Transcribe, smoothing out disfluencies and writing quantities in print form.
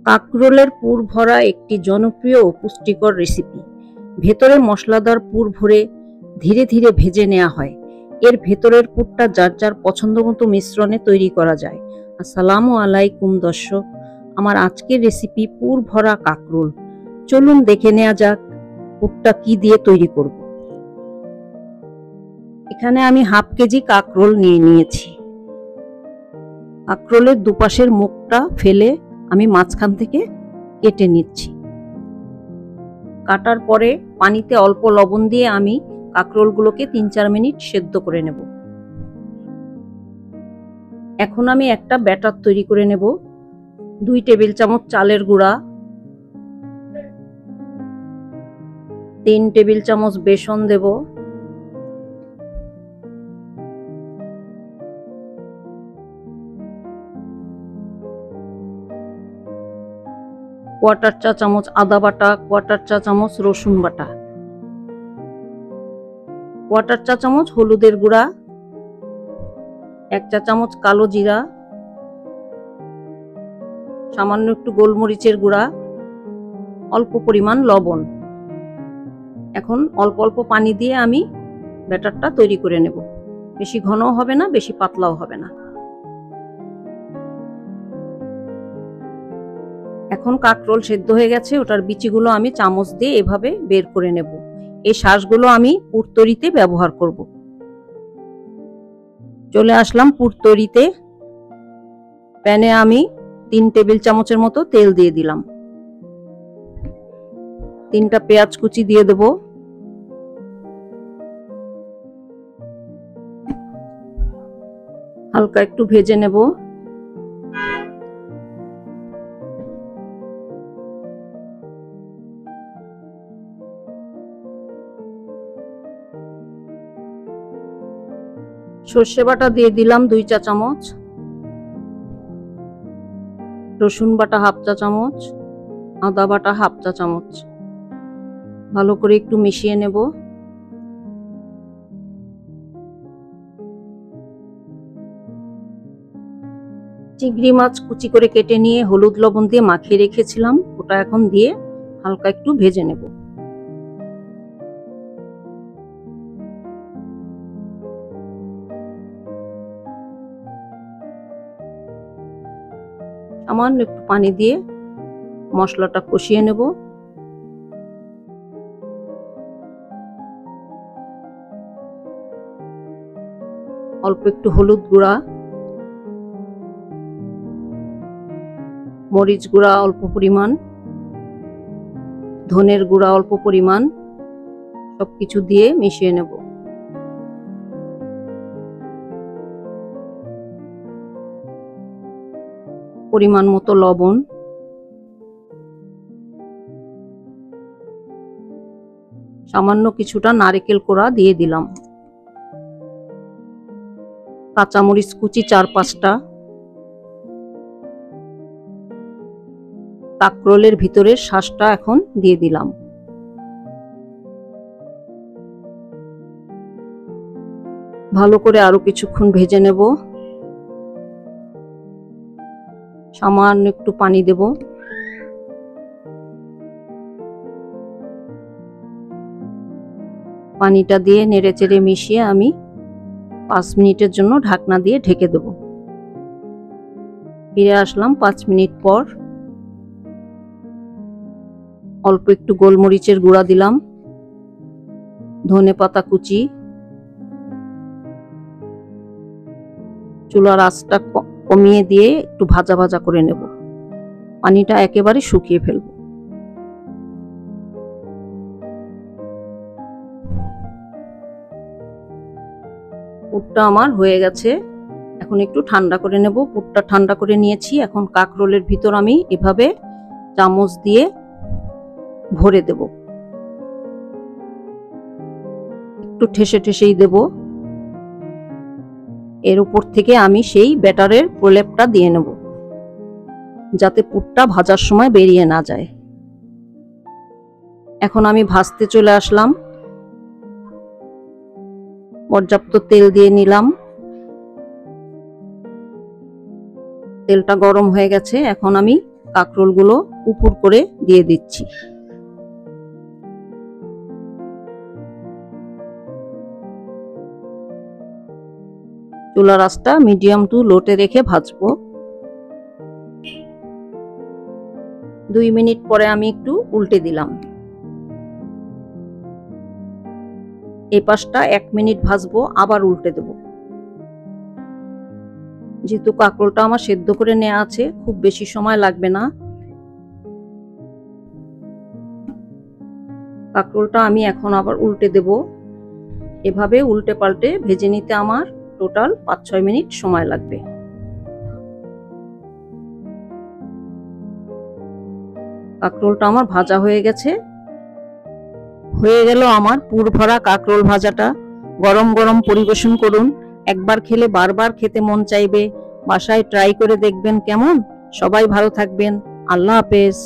কাকরোলের পুর ভরা একটি জনপ্রিয় ও পুষ্টিকর রেসিপি। ভেতরে মশলাদার পুর ভরে ধীরে ধীরে ভেজে নেওয়া হয়। এর ভেতরের পুরটা যার যার পছন্দ মতো মিশ্রণে তৈরি করা যায়। আসসালামু আলাইকুম দর্শক, আমার আজকের রেসিপি পুর ভরা কাকরোল। চলুন দেখে নেওয়া যাক পুরটা কি দিয়ে তৈরি করব। এখানে আমি হাফ কেজি কাকরোল নিয়ে নিয়েছি। কাকরোলের দুপাশের মুখটা ফেলে আমি মাঝখান থেকে কেটে নিচ্ছি। কাটার পরে পানিতে অল্প লবণ দিয়ে আমি কাকরোলগুলোকে ৩-৪ মিনিট সেদ্ধ করে নেব। এখন আমি একটা ব্যাটার তৈরি করে নেব। ২ টেবিল চামচ চালের গুঁড়া, ৩ টেবিল চামচ বেসন দেব, কোয়ার্টার চা চামচ আদা বাটা, কোয়ার্টার চা চামচ রসুন বাটা, কোয়ার্টার চা চামচ হলুদের গুঁড়া, ১ চা চামচ কালো জিরা, সামান্য একটু গোলমরিচের গুঁড়া, অল্প পরিমাণ লবণ। এখন অল্প অল্প পানি দিয়ে আমি ব্যাটারটা তৈরি করে নেব। বেশি ঘনও হবে না, বেশি পাতলাও হবে না। এখন কাকরোল সেদ্ধ হয়ে গেছে, ওটার বিচিগুলো আমি চামচ দিয়ে এভাবে বের করে নেব। এই শাঁসগুলো আমি পুর তৈরিতে ব্যবহার করব। চলে আসলাম পুর তৈরিতে। প্যানে আমি ৩ টেবিল চামচের মতো তেল দিয়ে দিলাম। ৩টা পেঁয়াজ কুচি দিয়ে দেব। হালকা একটু ভেজে নেব। সর্ষে বাটা দিয়ে দিলাম ২ চা চামচ, রসুন বাটা হাফ চা চামচ, আদা বাটা হাফ চা চামচ। ভালো করে একটু মিশিয়ে নেব। চিংড়ি মাছ কুচি করে কেটে নিয়ে হলুদ লবণ দিয়ে মাখিয়ে রেখেছিলাম, ওটা এখন দিয়ে হালকা একটু ভেজে নেব। সামান্য একটু পানি দিয়ে মশলাটা কষিয়ে নেব। অল্প একটু হলুদ গুঁড়া, মরিচ গুঁড়া অল্প পরিমাণ, ধনের গুঁড়া অল্প পরিমাণ, সবকিছু দিয়ে মিশিয়ে নেব। পরিমাণ মতো লবণ, সামান্য কিছুটা নারকেল কোড়া দিয়ে দিলাম, কাঁচামরিচ কুচি ৪-৫টা, কাকরোলের ভিতরের শাঁসটা এখন দিয়ে দিলাম। ভালো করে আরো কিছুক্ষণ ভেজে নেব। সামান্য একটু পানি দেব। পানিটা দিয়ে নেড়েচেড়ে মিশিয়ে আমি ৫ মিনিটের জন্য ঢাকনা দিয়ে ঢেকে দেব। ফিরে আসলাম ৫ মিনিট পর। অল্প একটু গোলমরিচের গুঁড়া দিলাম, ধনেপাতা কুচি। চুলার আঁচটা কমিয়ে দিয়ে একটু ভাজা ভাজা করে নেব। পানিটা একেবারে শুকিয়ে ফেলব। পুরটা আমার হয়ে গেছে, এখন একটু ঠান্ডা করে নেব। পুরটা ঠান্ডা করে নিয়েছি। এখন কাকরোলের ভিতর আমি এভাবে চামচ দিয়ে ভরে দেব। একটু ঠেসে ঠেসেই দেব। এর উপর থেকে আমি সেই ব্যাটারের প্রলেপটা দিয়ে নেব, যাতে পুরটা ভাজার সময় বেরিয়ে না যায়। এখন আমি ভাজতে চলে আসলাম। পর্যাপ্ত তেল দিয়ে নিলাম। তেলটা গরম হয়ে গেছে। এখন আমি কাঁকরোলগুলো উপর করে দিয়ে দিচ্ছি। চুলার আঁচটা মিডিয়াম টু লোতে রেখে ভাজবো। 2 মিনিট পরে আমি একটু উল্টে দিলাম। এই পাশটা 1 মিনিট ভাজবো, আবার উল্টে দেব। যেহেতু কাঁকরোলটা আমার সেদ্ধ করে নেওয়া আছে, খুব বেশি সময় লাগবে না। কাঁকরোলটা আমি এখন আবার উল্টে দেব। এভাবে উল্টে পাল্টে ভেজে নিতে আমার টোটাল 5-6 মিনিট সময় লাগবে। কাঁকরোলটা আমার ভাজা হয়ে গেছে। হয়ে গেল আমার পুর ভরা কাঁকরোল ভাজাটা। গরম গরম পরিবেশন করুন। একবার খেলে বারবার খেতে মন চাইবে। বাসায় ট্রাই করে দেখবেন কেমন। সবাই ভালো থাকবেন। আল্লাহ হাফেজ।